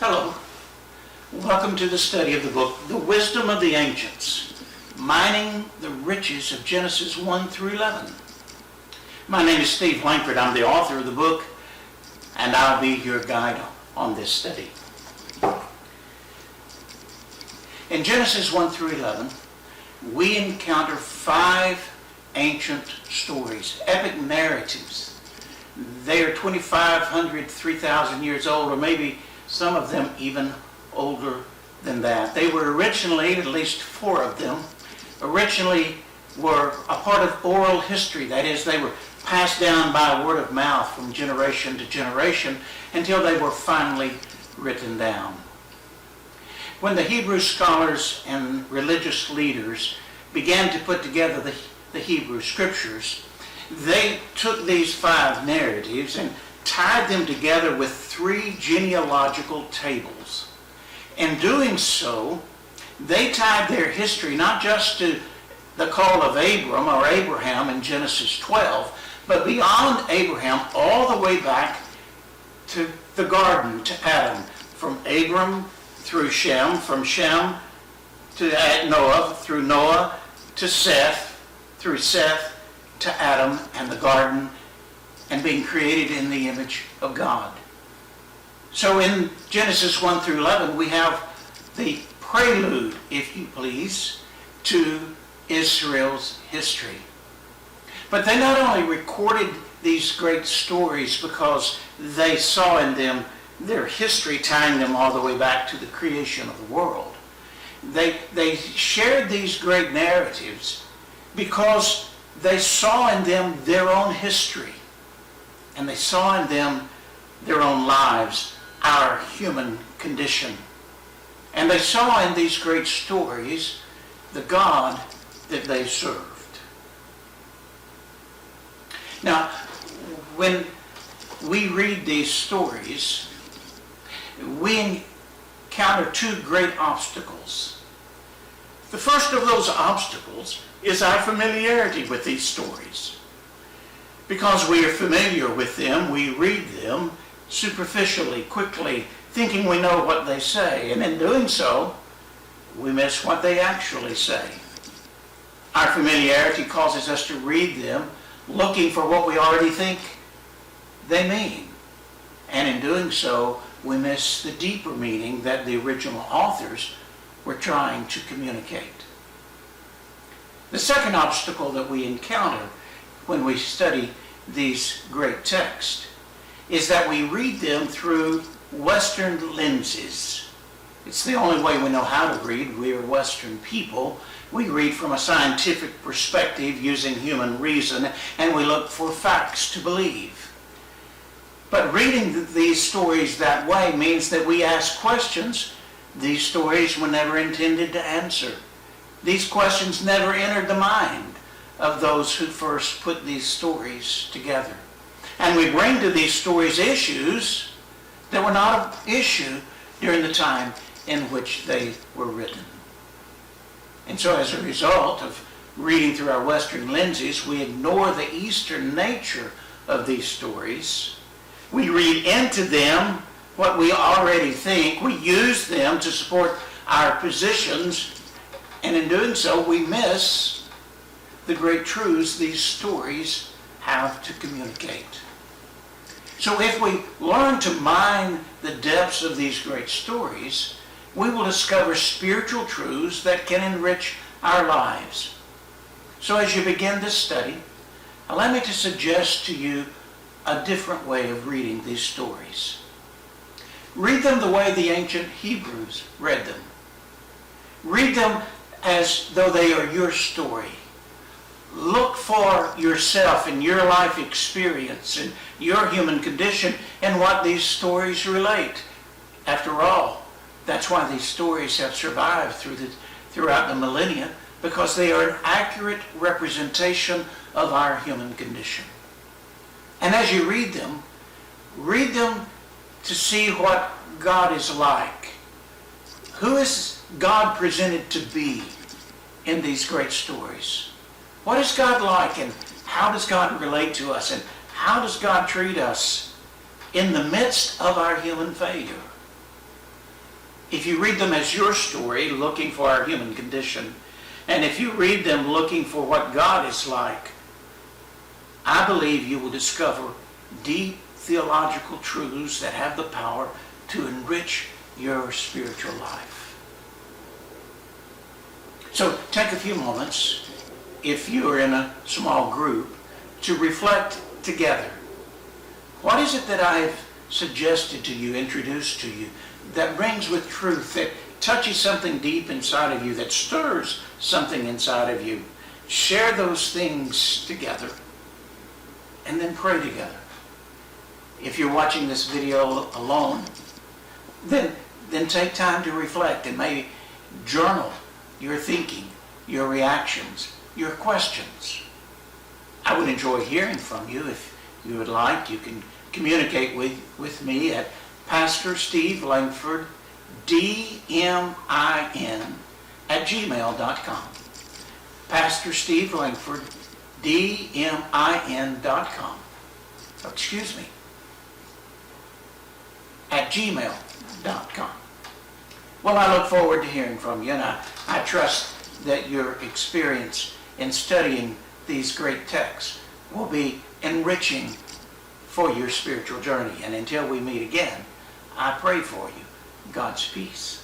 Hello. Welcome to the study of the book, The Wisdom of the Ancients, Mining the Riches of Genesis 1 through 11. My name is Steve Langford. I'm the author of the book, and I'll be your guide on this study. In Genesis 1 through 11, we encounter 5 ancient stories, epic narratives. They are 2,500, 3,000 years old, or maybe some of them even older than that. They were originally, at least 4 of them, originally were a part of oral history. That is, they were passed down by word of mouth from generation to generation until they were finally written down. When the Hebrew scholars and religious leaders began to put together the Hebrew scriptures, they took these 5 narratives and tied them together with 3 genealogical tables. In doing so, they tied their history not just to the call of Abram or Abraham in Genesis 12, but beyond Abraham all the way back to the garden, to Adam, from Abram through Shem, from Shem to Noah, through Noah to Seth, through Seth to Adam and the garden, and being created in the image of God. So in Genesis 1 through 11, we have the prelude, if you please, to Israel's history. But they not only recorded these great stories because they saw in them their history, tying them all the way back to the creation of the world. They shared these great narratives because they saw in them their own history, and they saw in them their own lives, our human condition. And they saw in these great stories the God that they served. Now, when we read these stories, we encounter 2 great obstacles. The first of those obstacles is our familiarity with these stories. Because we are familiar with them, we read them superficially, quickly, thinking we know what they say, and in doing so, we miss what they actually say. Our familiarity causes us to read them looking for what we already think they mean, and in doing so, we miss the deeper meaning that the original authors were trying to communicate. The second obstacle that we encounter when we study these great texts is that we read them through Western lenses. It's the only way we know how to read. We are Western people. We read from a scientific perspective using human reason, and we look for facts to believe. But reading these stories that way means that we ask questions these stories were never intended to answer. These questions never entered the mind of those who first put these stories together. And we bring to these stories issues that were not an issue during the time in which they were written. And so as a result of reading through our Western lenses, we ignore the Eastern nature of these stories. We read into them what we already think. We use them to support our positions, and in doing so, we miss the great truths these stories have to communicate. So if we learn to mine the depths of these great stories, we will discover spiritual truths that can enrich our lives. So as you begin this study, allow me to suggest to you a different way of reading these stories. Read them the way the ancient Hebrews read them. Read them as though they are your story. Look for yourself and your life experience and your human condition and what these stories relate. After all, that's why these stories have survived throughout the millennia, because they are an accurate representation of our human condition. And as you read them to see what God is like. Who is God presented to be in these great stories? What is God like, and how does God relate to us, and how does God treat us in the midst of our human failure? if you read them as your story, looking for our human condition, and if you read them looking for what God is like, I believe you will discover deep theological truths that have the power to enrich your spiritual life. So take a few moments, if you are in a small group, to reflect together. What is it that I've suggested to you, introduced to you, that rings with truth, that touches something deep inside of you, that stirs something inside of you? Share those things together and then pray together. If you're watching this video alone, then take time to reflect and maybe journal your thinking, your reactions, your questions. I would enjoy hearing from you. If you would like, you can communicate with me at Pastor Steve Langford, DMIN@gmail.com. Pastor Steve Langford, DMIN.com. Excuse me. At gmail.com. Well, I look forward to hearing from you, and I trust that your experience in studying these great texts will be enriching for your spiritual journey. And until we meet again, I pray for you God's peace.